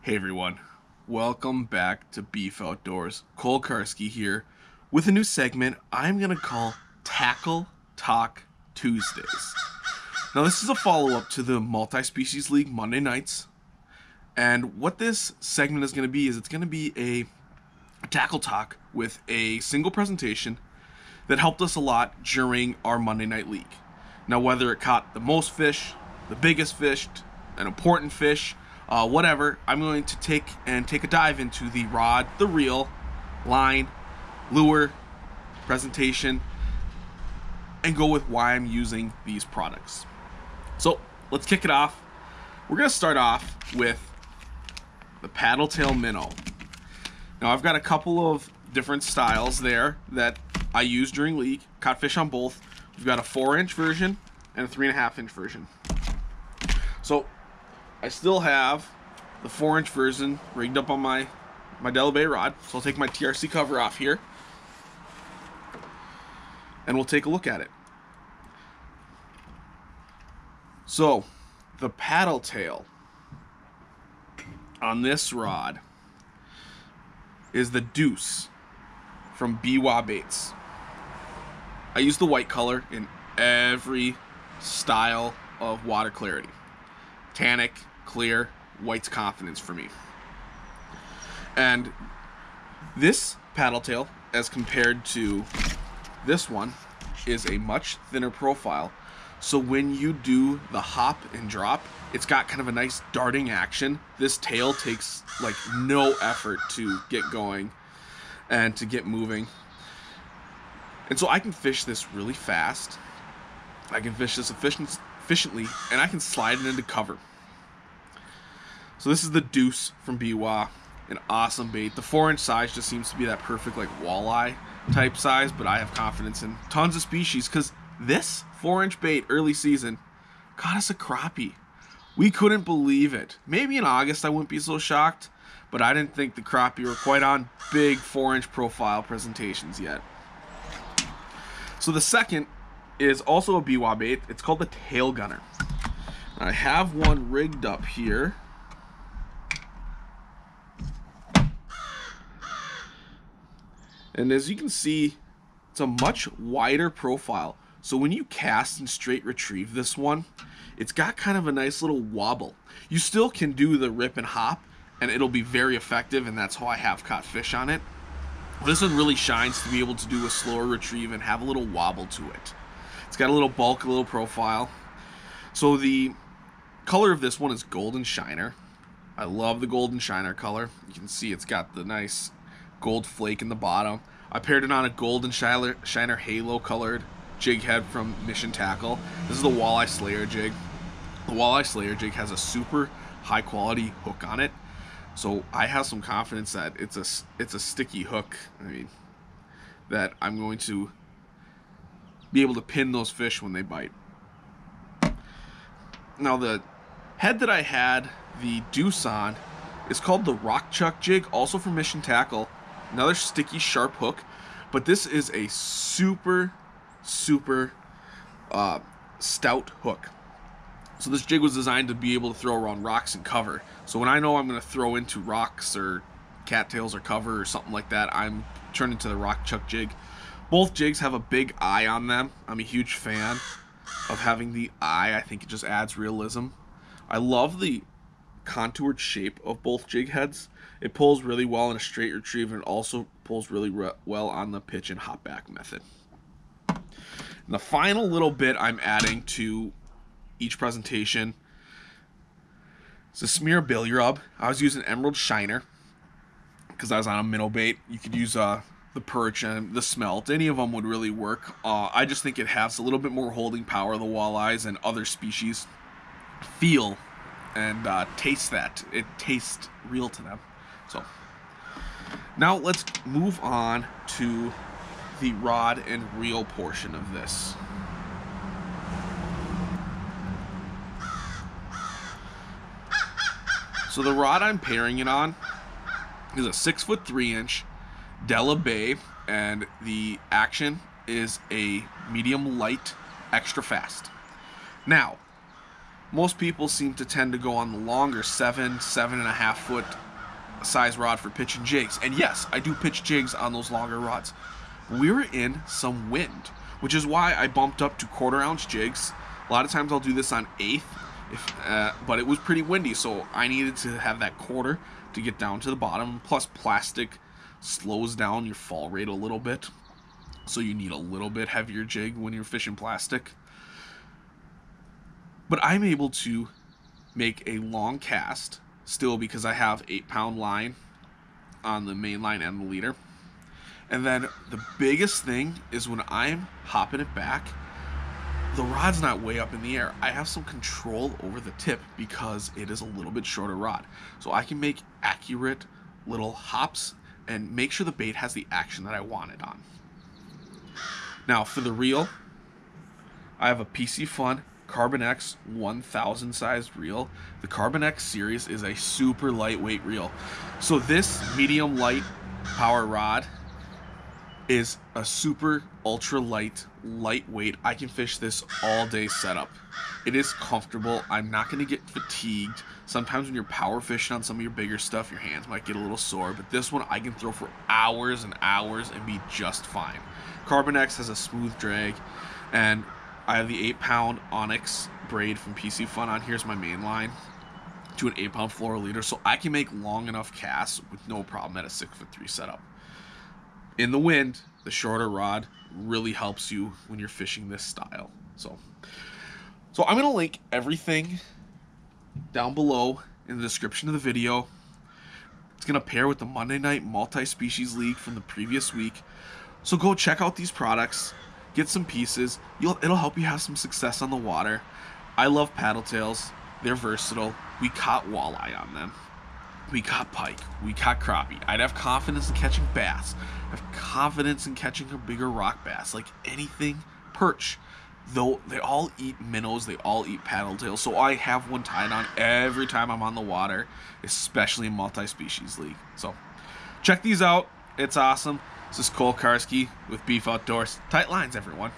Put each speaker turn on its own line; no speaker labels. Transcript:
Hey everyone, welcome back to Beef Outdoors. Cole Karski here with a new segment I'm going to call Tackle Talk Tuesdays. Now this is a follow-up to the Multi-Species League Monday nights, and what this segment is going to be is it's going to be a tackle talk with a single presentation that helped us a lot during our Monday night league. Now whether it caught the most fish, the biggest fish, an important fish, whatever, I'm going to take a dive into the rod, the reel, line, lure, presentation, and go with why I'm using these products. So let's kick it off. We're going to start off with the paddle tail minnow. Now I've got a couple of different styles there that I use during league. Caught fish on both. We've got a 4-inch version and a 3.5-inch version. So I still have the 4-inch version rigged up on my Della Bay rod. So I'll take my TRC cover off here and we'll take a look at it. So the paddle tail on this rod is the Deuce from BWA Baits. I use the white color in every style of water clarity. Tannic, clear, white's confidence for me. And this paddle tail, as compared to this one, is a much thinner profile. So when you do the hop and drop, it's got kind of a nice darting action. This tail takes like no effort to get going and to get moving. And so I can fish this really fast. I can fish this efficiently, and I can slide it into cover. So this is the Deuce from BWA, an awesome bait. The 4-inch size just seems to be that perfect like walleye type size, but I have confidence in tons of species because this 4-inch bait early season got us a crappie. We couldn't believe it. Maybe in August I wouldn't be so shocked, but I didn't think the crappie were quite on big 4-inch profile presentations yet. So the second is also a BWA bait. It's called the Tail Gunner. I have one rigged up here. And as you can see, it's a much wider profile. So when you cast and straight retrieve this one, it's got kind of a nice little wobble. You still can do the rip and hop, and it'll be very effective, and that's how I have caught fish on it. This one really shines to be able to do a slower retrieve and have a little wobble to it. It's got a little bulk, a little profile. So the color of this one is Golden Shiner. I love the Golden Shiner color. You can see it's got the nice gold flake in the bottom. I paired it on a Golden Shiner Halo colored jig head from Mission Tackle. This is the Walleye Slayer jig. The Walleye Slayer jig has a super high quality hook on it. So I have some confidence that it's a sticky hook. I mean, that I'm going to be able to pin those fish when they bite. Now the head that I had the Deuce on is called the Rock Chuck jig, also from Mission Tackle. Another sticky sharp hook, but this is a super stout hook. So this jig was designed to be able to throw around rocks and cover. So when I know I'm going to throw into rocks or cattails or cover or something like that, I'm turning to the Rock Chuck jig. Both jigs have a big eye on them. I'm a huge fan of having the eye. I think it just adds realism. I love the contoured shape of both jig heads. It pulls really well in a straight retrieve, and it also pulls really well on the pitch and hop back method. And the final little bit I'm adding to each presentation is a smear billy rub. I was using Emerald Shiner because I was on a minnow bait. You could use the perch and the smelt. Any of them would really work. I just think it has a little bit more holding power. The walleyes and other species feel and taste that. It tastes real to them. So now let's move on to the rod and reel portion of this. So the rod I'm pairing it on is a 6'3" Della Bay, and the action is a medium light extra fast. Now, most people seem to tend to go on the longer 7.5 foot size rod for pitching jigs. And yes, I do pitch jigs on those longer rods. We were in some wind, which is why I bumped up to 1/4 ounce jigs. A lot of times I'll do this on 1/8, but it was pretty windy, so I needed to have that 1/4 to get down to the bottom. Plus, plastic slows down your fall rate a little bit, so you need a little bit heavier jig when you're fishing plastic. But I'm able to make a long cast still because I have 8-pound line on the main line and the leader. And then the biggest thing is when I'm hopping it back, the rod's not way up in the air. I have some control over the tip because it is a little bit shorter rod. So I can make accurate little hops and make sure the bait has the action that I want it on. Now for the reel, I have a PC Fun Carbon X 1000 size reel. The Carbon X series is a super lightweight reel. So this medium light power rod is a super ultra lightweight. I can fish this all day setup. It is comfortable. I'm not going to get fatigued. Sometimes when you're power fishing on some of your bigger stuff, your hands might get a little sore, but this one I can throw for hours and hours and be just fine. Carbon X has a smooth drag, and I have the 8-pound Onyx braid from PC Fun on. Here's my main line to an 8-pound floral leader, so I can make long enough casts with no problem at a 6'3" setup. In the wind, the shorter rod really helps you when you're fishing this style. So I'm going to link everything down below in the description of the video. It's going to pair with the Monday Night Multi-Species League from the previous week. So go check out these products, get some pieces. It'll help you have some success on the water. I love paddle tails. They're versatile. We caught walleye on them. We caught pike. We caught crappie. I'd have confidence in catching bass. I have confidence in catching a bigger rock bass, like anything perch. Though they all eat minnows, they all eat paddle tails, so I have one tied on every time I'm on the water, especially in multi-species league. So check these out. It's awesome. This is Cole Karski with Beef Outdoors. Tight lines, everyone.